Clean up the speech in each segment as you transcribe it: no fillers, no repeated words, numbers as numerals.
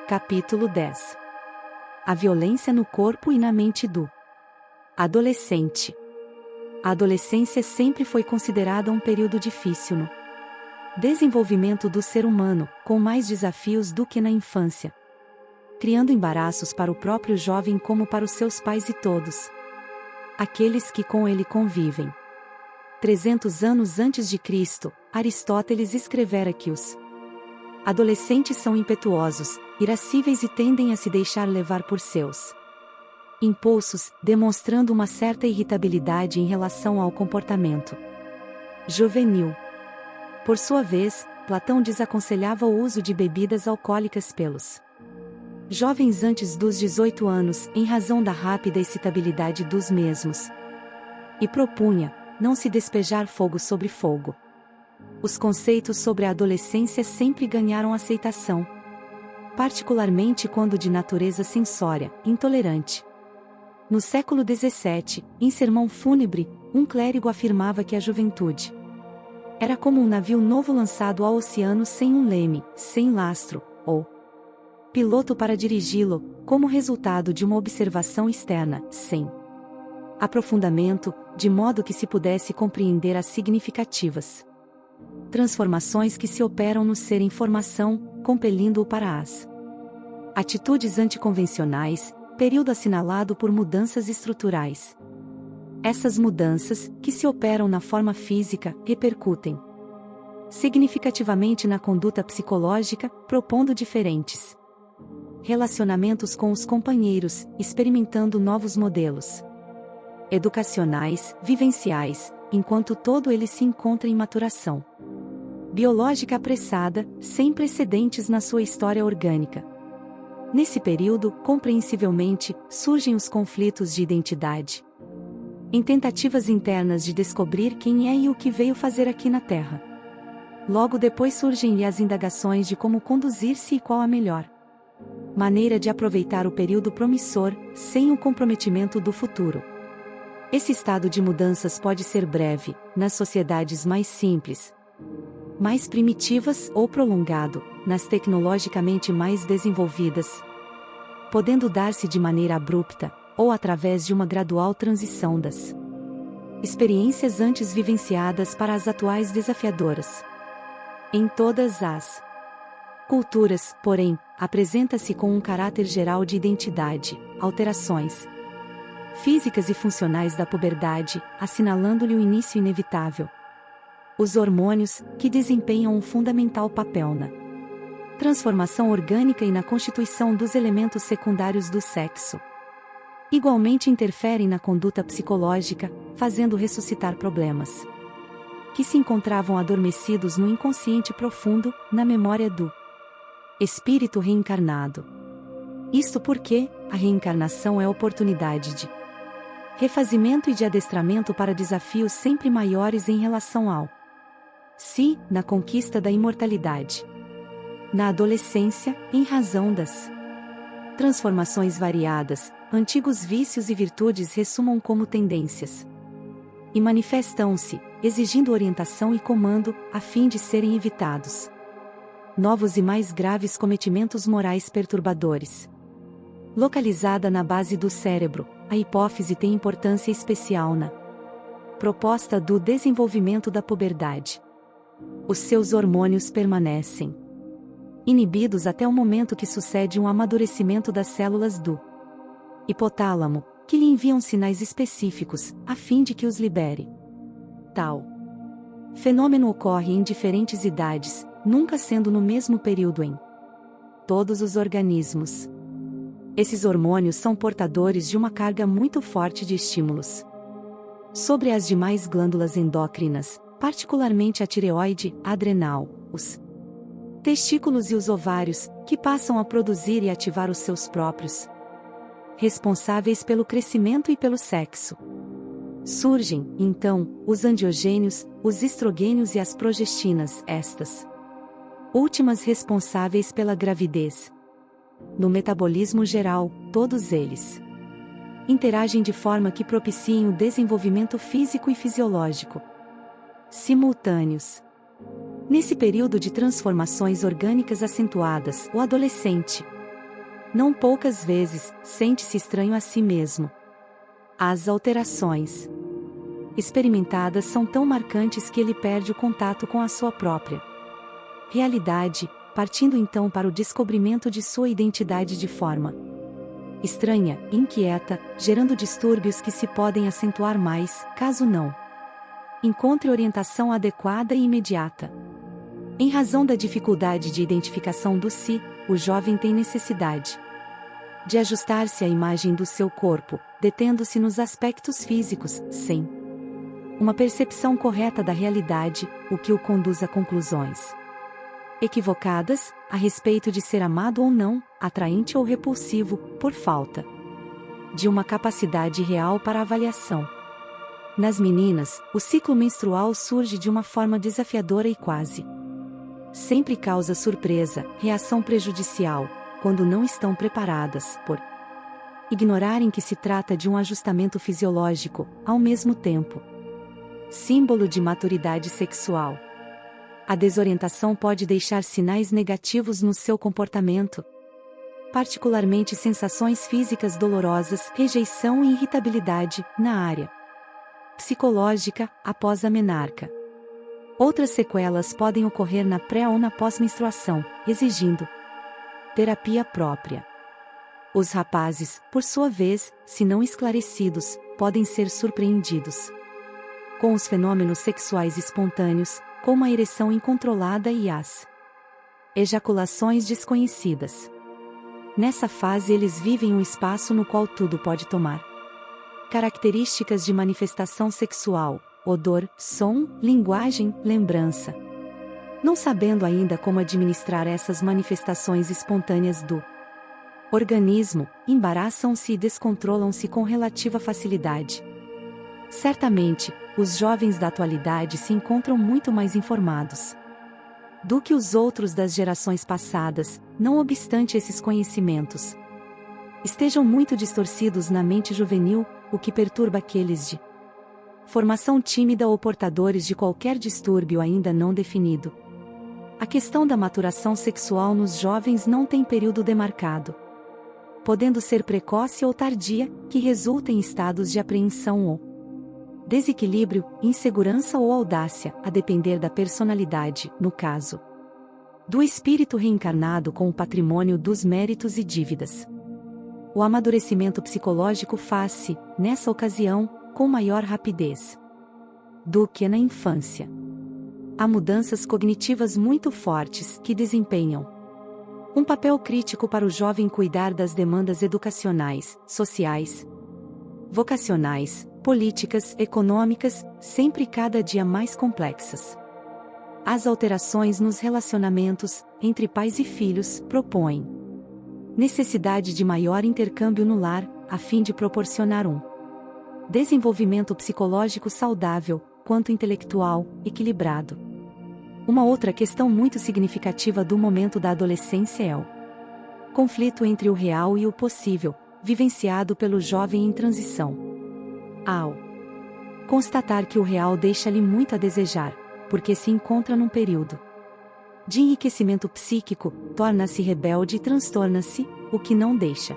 Capítulo 10. A violência no corpo e na mente do adolescente. A adolescência sempre foi considerada um período difícil no desenvolvimento do ser humano, com mais desafios do que na infância, criando embaraços para o próprio jovem como para os seus pais e todos aqueles que com ele convivem. 300 anos antes de Cristo, Aristóteles escrevera que os adolescentes são impetuosos, irascíveis e tendem a se deixar levar por seus impulsos, demonstrando uma certa irritabilidade em relação ao comportamento juvenil. Por sua vez, Platão desaconselhava o uso de bebidas alcoólicas pelos jovens antes dos 18 anos, em razão da rápida excitabilidade dos mesmos, e propunha não se despejar fogo sobre fogo. Os conceitos sobre a adolescência sempre ganharam aceitação, particularmente quando de natureza censória, intolerante. No século XVII, em sermão fúnebre, um clérigo afirmava que a juventude era como um navio novo lançado ao oceano sem um leme, sem lastro, ou piloto para dirigi-lo, como resultado de uma observação externa, sem aprofundamento, de modo que se pudesse compreender as significativas transformações que se operam no ser em formação, compelindo-o para as atitudes anticonvencionais, período assinalado por mudanças estruturais. Essas mudanças, que se operam na forma física, repercutem significativamente na conduta psicológica, propondo diferentes relacionamentos com os companheiros, experimentando novos modelos educacionais, vivenciais, enquanto todo ele se encontra em maturação biológica apressada, sem precedentes na sua história orgânica. Nesse período, compreensivelmente, surgem os conflitos de identidade, em tentativas internas de descobrir quem é e o que veio fazer aqui na Terra. Logo depois surgem as indagações de como conduzir-se e qual a melhor maneira de aproveitar o período promissor, sem o comprometimento do futuro. Esse estado de mudanças pode ser breve, nas sociedades mais simples, mais primitivas, ou prolongado, nas tecnologicamente mais desenvolvidas, podendo dar-se de maneira abrupta, ou através de uma gradual transição das experiências antes vivenciadas para as atuais desafiadoras. Em todas as culturas, porém, apresenta-se com um caráter geral de identidade, alterações físicas e funcionais da puberdade, assinalando-lhe o início inevitável. Os hormônios, que desempenham um fundamental papel na transformação orgânica e na constituição dos elementos secundários do sexo, igualmente interferem na conduta psicológica, fazendo ressuscitar problemas que se encontravam adormecidos no inconsciente profundo, na memória do espírito reencarnado. Isto porque a reencarnação é oportunidade de refazimento e de adestramento para desafios sempre maiores em relação ao si, na conquista da imortalidade. Na adolescência, em razão das transformações variadas, antigos vícios e virtudes ressumam como tendências e manifestam-se, exigindo orientação e comando, a fim de serem evitados novos e mais graves cometimentos morais perturbadores. Localizada na base do cérebro, a hipófise tem importância especial na proposta do desenvolvimento da puberdade. Os seus hormônios permanecem inibidos até o momento que sucede um amadurecimento das células do hipotálamo, que lhe enviam sinais específicos, a fim de que os libere. Tal fenômeno ocorre em diferentes idades, nunca sendo no mesmo período em todos os organismos. Esses hormônios são portadores de uma carga muito forte de estímulos sobre as demais glândulas endócrinas, particularmente a tireoide, a adrenal, os testículos e os ovários, que passam a produzir e ativar os seus próprios responsáveis pelo crescimento e pelo sexo. Surgem, então, os androgênios, os estrogênios e as progestinas, estas últimas responsáveis pela gravidez. No metabolismo geral, todos eles interagem de forma que propiciem o desenvolvimento físico e fisiológico simultâneos. Nesse período de transformações orgânicas acentuadas, o adolescente Não poucas vezes, sente-se estranho a si mesmo. As alterações experimentadas são tão marcantes que ele perde o contato com a sua própria realidade, partindo então para o descobrimento de sua identidade de forma estranha, inquieta, gerando distúrbios que se podem acentuar mais, caso não encontre orientação adequada e imediata. Em razão da dificuldade de identificação do si, o jovem tem necessidade de ajustar-se à imagem do seu corpo, detendo-se nos aspectos físicos, sem uma percepção correta da realidade, o que o conduz a conclusões equivocadas, a respeito de ser amado ou não, atraente ou repulsivo, por falta de uma capacidade real para avaliação. Nas meninas, o ciclo menstrual surge de uma forma desafiadora e quase sempre causa surpresa, reação prejudicial, quando não estão preparadas, por ignorarem que se trata de um ajustamento fisiológico, ao mesmo tempo símbolo de maturidade sexual. A desorientação pode deixar sinais negativos no seu comportamento, particularmente sensações físicas dolorosas, rejeição e irritabilidade, na área psicológica, após a menarca. Outras sequelas podem ocorrer na pré ou na pós-menstruação, exigindo terapia própria. Os rapazes, por sua vez, se não esclarecidos, podem ser surpreendidos com os fenômenos sexuais espontâneos, como a ereção incontrolada e as ejaculações desconhecidas. Nessa fase eles vivem um espaço no qual tudo pode tomar características de manifestação sexual, odor, som, linguagem, lembrança. Não sabendo ainda como administrar essas manifestações espontâneas do organismo, embaraçam-se e descontrolam-se com relativa facilidade. Certamente, os jovens da atualidade se encontram muito mais informados do que os outros das gerações passadas, não obstante esses conhecimentos estejam muito distorcidos na mente juvenil, o que perturba aqueles de formação tímida ou portadores de qualquer distúrbio ainda não definido. A questão da maturação sexual nos jovens não tem período demarcado, podendo ser precoce ou tardia, que resulta em estados de apreensão ou desequilíbrio, insegurança ou audácia, a depender da personalidade, no caso do espírito reencarnado com o patrimônio dos méritos e dívidas. O amadurecimento psicológico faz-se, nessa ocasião, com maior rapidez do que na infância. Há mudanças cognitivas muito fortes que desempenham um papel crítico para o jovem cuidar das demandas educacionais, sociais, vocacionais, políticas, econômicas, sempre cada dia mais complexas. As alterações nos relacionamentos, entre pais e filhos, propõem necessidade de maior intercâmbio no lar, a fim de proporcionar um desenvolvimento psicológico saudável, quanto intelectual, equilibrado. Uma outra questão muito significativa do momento da adolescência é o conflito entre o real e o possível, vivenciado pelo jovem em transição. Ao constatar que o real deixa-lhe muito a desejar, porque se encontra num período de enriquecimento psíquico, torna-se rebelde e transtorna-se, o que não deixa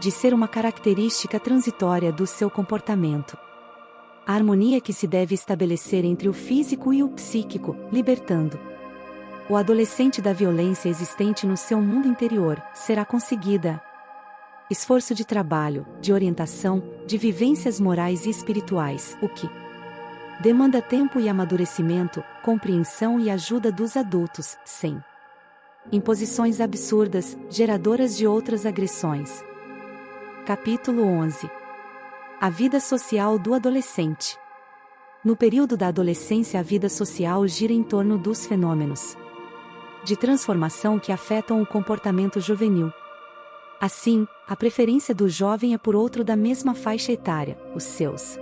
de ser uma característica transitória do seu comportamento. A harmonia que se deve estabelecer entre o físico e o psíquico, libertando o adolescente da violência existente no seu mundo interior, será conseguida. Esforço de trabalho, de orientação, de vivências morais e espirituais, o que demanda tempo e amadurecimento, compreensão e ajuda dos adultos, sem imposições absurdas, geradoras de outras agressões. Capítulo 11. A vida social do adolescente. No período da adolescência, a vida social gira em torno dos fenômenos de transformação que afetam o comportamento juvenil. Assim, a preferência do jovem é por outro da mesma faixa etária. Os seus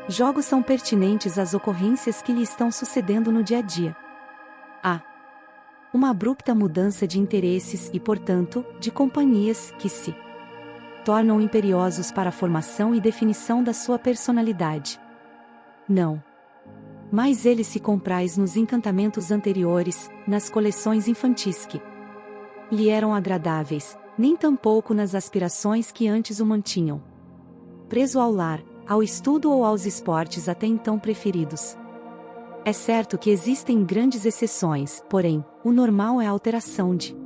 jogos são pertinentes às ocorrências que lhe estão sucedendo no dia a dia. Há uma abrupta mudança de interesses e, portanto, de companhias que se tornam imperiosos para a formação e definição da sua personalidade. Não. Mas ele se compraz nos encantamentos anteriores, nas coleções infantis que lhe eram agradáveis, nem tampouco nas aspirações que antes o mantinham preso ao lar, ao estudo ou aos esportes até então preferidos. É certo que existem grandes exceções, porém, o normal é a alteração de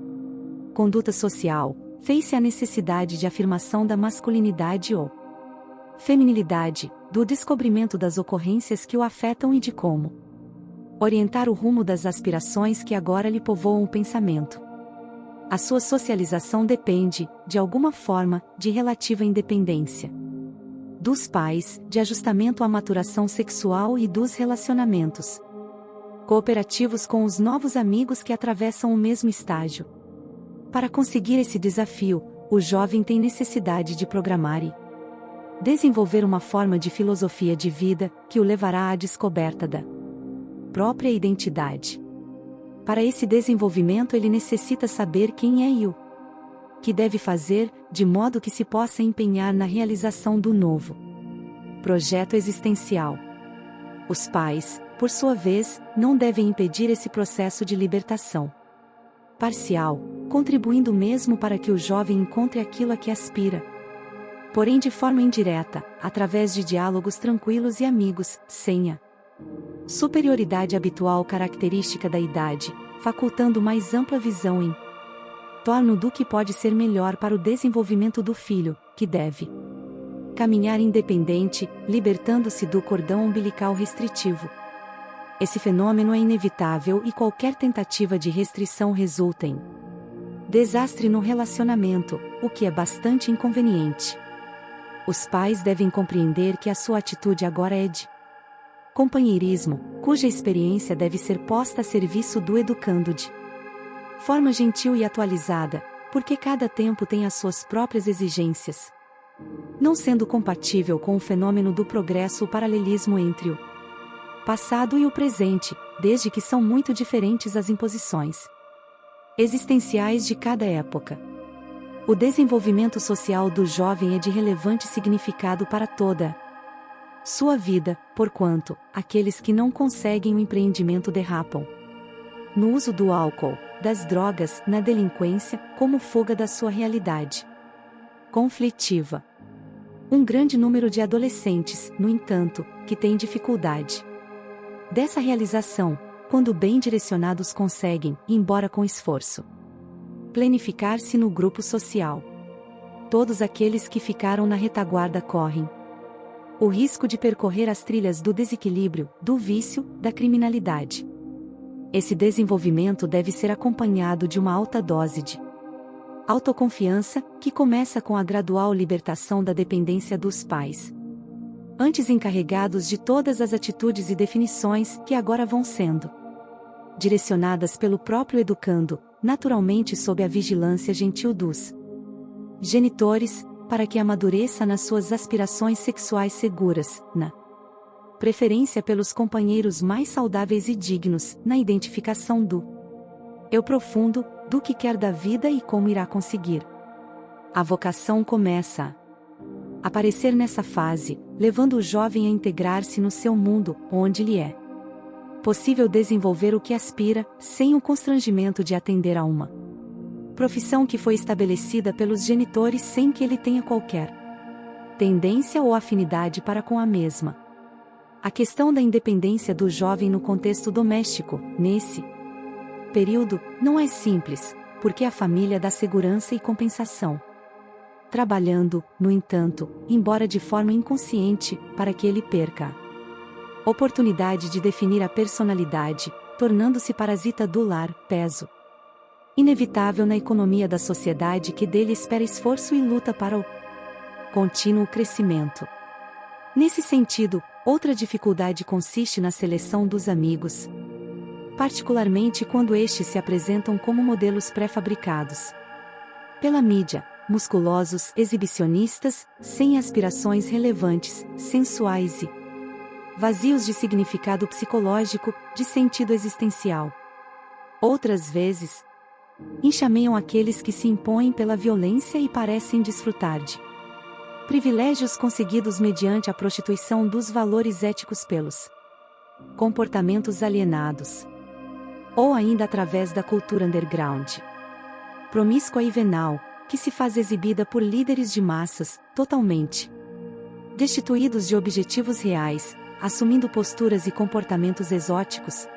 conduta social, fez-se a necessidade de afirmação da masculinidade ou feminilidade, do descobrimento das ocorrências que o afetam e de como orientar o rumo das aspirações que agora lhe povoam o pensamento. A sua socialização depende, de alguma forma, de relativa independência dos pais, de ajustamento à maturação sexual e dos relacionamentos cooperativos com os novos amigos que atravessam o mesmo estágio. Para conseguir esse desafio, o jovem tem necessidade de programar e desenvolver uma forma de filosofia de vida que o levará à descoberta da própria identidade. Para esse desenvolvimento ele necessita saber quem é e o que deve fazer, de modo que se possa empenhar na realização do novo projeto existencial. Os pais, por sua vez, não devem impedir esse processo de libertação parcial, contribuindo mesmo para que o jovem encontre aquilo a que aspira. Porém de forma indireta, através de diálogos tranquilos e amigos, sem a superioridade habitual característica da idade, facultando mais ampla visão em torno do que pode ser melhor para o desenvolvimento do filho, que deve caminhar independente, libertando-se do cordão umbilical restritivo. Esse fenômeno é inevitável e qualquer tentativa de restrição resulta em desastre no relacionamento, o que é bastante inconveniente. Os pais devem compreender que a sua atitude agora é de companheirismo, cuja experiência deve ser posta a serviço do educando de forma gentil e atualizada, porque cada tempo tem as suas próprias exigências, não sendo compatível com o fenômeno do progresso o paralelismo entre o passado e o presente, desde que são muito diferentes as imposições existenciais de cada época. O desenvolvimento social do jovem é de relevante significado para toda sua vida, porquanto aqueles que não conseguem o empreendimento derrapam no uso do álcool, das drogas, na delinquência, como fuga da sua realidade conflitiva. Um grande número de adolescentes, no entanto, que têm dificuldade dessa realização, quando bem direcionados conseguem, embora com esforço, planificar-se no grupo social. Todos aqueles que ficaram na retaguarda correm o risco de percorrer as trilhas do desequilíbrio, do vício, da criminalidade. Esse desenvolvimento deve ser acompanhado de uma alta dose de autoconfiança, que começa com a gradual libertação da dependência dos pais, antes encarregados de todas as atitudes e definições que agora vão sendo direcionadas pelo próprio educando, naturalmente sob a vigilância gentil dos genitores, para que amadureça nas suas aspirações sexuais seguras, na preferência pelos companheiros mais saudáveis e dignos, na identificação do eu profundo, do que quer da vida e como irá conseguir. A vocação começa a aparecer nessa fase, levando o jovem a integrar-se no seu mundo, onde lhe é possível desenvolver o que aspira, sem o constrangimento de atender a uma profissão que foi estabelecida pelos genitores sem que ele tenha qualquer tendência ou afinidade para com a mesma. A questão da independência do jovem no contexto doméstico, nesse período, não é simples, porque a família dá segurança e compensação, trabalhando, no entanto, embora de forma inconsciente, para que ele perca a oportunidade de definir a personalidade, tornando-se parasita do lar, peso inevitável na economia da sociedade que dele espera esforço e luta para o contínuo crescimento. Nesse sentido, outra dificuldade consiste na seleção dos amigos, particularmente quando estes se apresentam como modelos pré-fabricados pela mídia, musculosos, exibicionistas, sem aspirações relevantes, sensuais e vazios de significado psicológico, de sentido existencial. Outras vezes, enxameiam aqueles que se impõem pela violência e parecem desfrutar de privilégios conseguidos mediante a prostituição dos valores éticos pelos comportamentos alienados, ou ainda através da cultura underground, promíscua e venal, que se faz exibida por líderes de massas, totalmente destituídos de objetivos reais, assumindo posturas e comportamentos exóticos,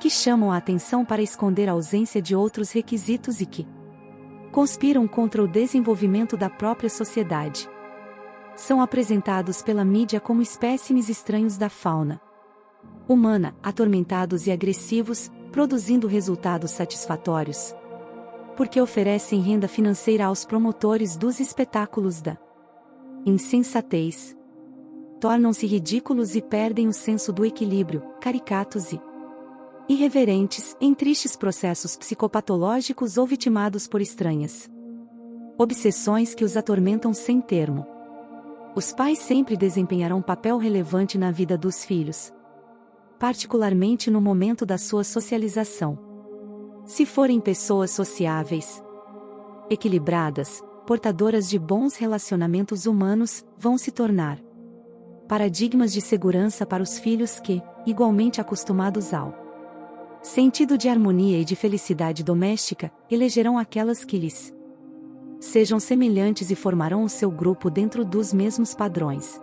que chamam a atenção para esconder a ausência de outros requisitos e que conspiram contra o desenvolvimento da própria sociedade. São apresentados pela mídia como espécimes estranhos da fauna humana, atormentados e agressivos, produzindo resultados satisfatórios, porque oferecem renda financeira aos promotores dos espetáculos da insensatez. Tornam-se ridículos e perdem o senso do equilíbrio, caricatos e irreverentes, em tristes processos psicopatológicos ou vitimados por estranhas obsessões que os atormentam sem termo. Os pais sempre desempenharão um papel relevante na vida dos filhos, particularmente no momento da sua socialização. Se forem pessoas sociáveis, equilibradas, portadoras de bons relacionamentos humanos, vão se tornar paradigmas de segurança para os filhos que, igualmente acostumados ao sentido de harmonia e de felicidade doméstica, elegerão aquelas que lhes sejam semelhantes e formarão o seu grupo dentro dos mesmos padrões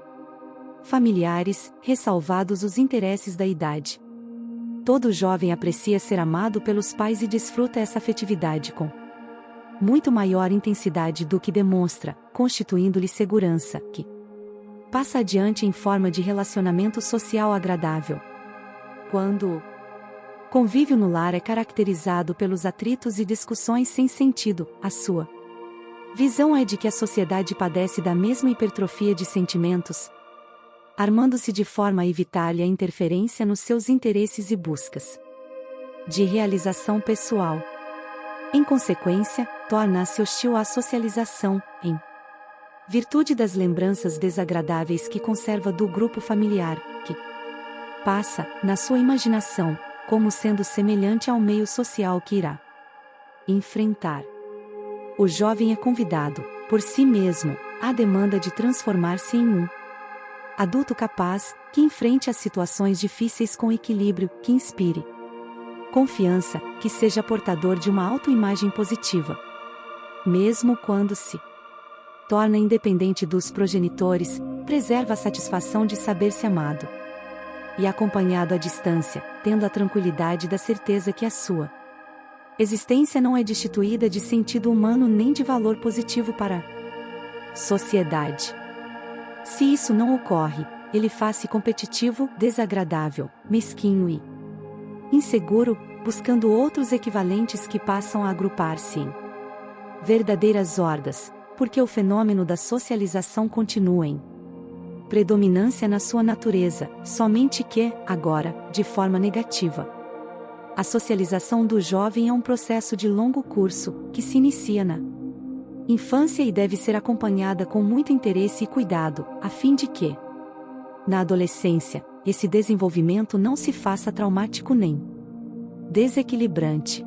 familiares, ressalvados os interesses da idade. Todo jovem aprecia ser amado pelos pais e desfruta essa afetividade com muito maior intensidade do que demonstra, constituindo-lhe segurança, que passa adiante em forma de relacionamento social agradável. Quando o convívio no lar é caracterizado pelos atritos e discussões sem sentido, a sua visão é de que a sociedade padece da mesma hipertrofia de sentimentos, armando-se de forma a evitar-lhe a interferência nos seus interesses e buscas de realização pessoal. Em consequência, torna-se hostil à socialização, em virtude das lembranças desagradáveis que conserva do grupo familiar, que passa, na sua imaginação, como sendo semelhante ao meio social que irá enfrentar. O jovem é convidado, por si mesmo, à demanda de transformar-se em um adulto capaz, que enfrente as situações difíceis com equilíbrio, que inspire confiança, que seja portador de uma autoimagem positiva, mesmo quando se torna independente dos progenitores, preserva a satisfação de saber-se amado e acompanhado à distância, tendo a tranquilidade da certeza que a sua existência não é destituída de sentido humano nem de valor positivo para a sociedade. Se isso não ocorre, ele faz-se competitivo, desagradável, mesquinho e inseguro, buscando outros equivalentes que passam a agrupar-se em verdadeiras hordas, porque o fenômeno da socialização continua em predominância na sua natureza, somente que, agora, de forma negativa. A socialização do jovem é um processo de longo curso, que se inicia na infância e deve ser acompanhada com muito interesse e cuidado, a fim de que, na adolescência, esse desenvolvimento não se faça traumático nem desequilibrante.